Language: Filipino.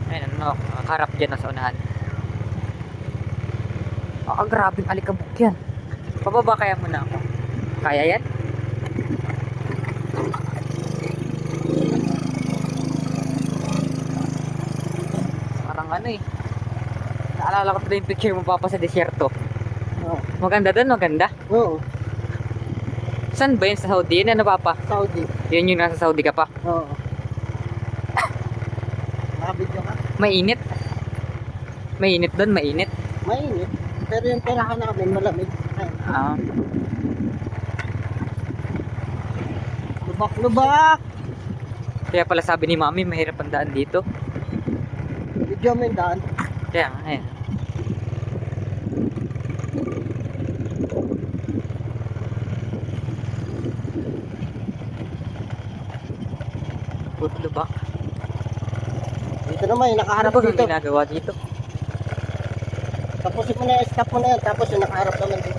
Ayun, ano, nakakarap dyan na sa unahan. Grabing alikabok yan. Pababa kaya muna ako. Kaya yan? Parang ano eh. Naalala ko tuloy yung picture mo papa sa desierto. Oo. Maganda doon, maganda. Oo. Saan ba yun? Sa Saudi? Yun ano papa? Saudi. Yun yung nasa Saudi ka pa. Oo. Nakabidyo ka? Mainit. Mainit doon, mainit. Mainit. Pero yung tirahan namin malamig. Ay, Ah, lubak-lubak! kaya pala sabi ni mami, mahirap ang daan dito. Video mo yung daan. Kaya nga, ayun. Puro lubak. Dito naman yung Ano nakaharap ba ang dito. ginagawa dito? Tapusin mo na yung stop mo na yan. Tapos yung nakaharap naman dito.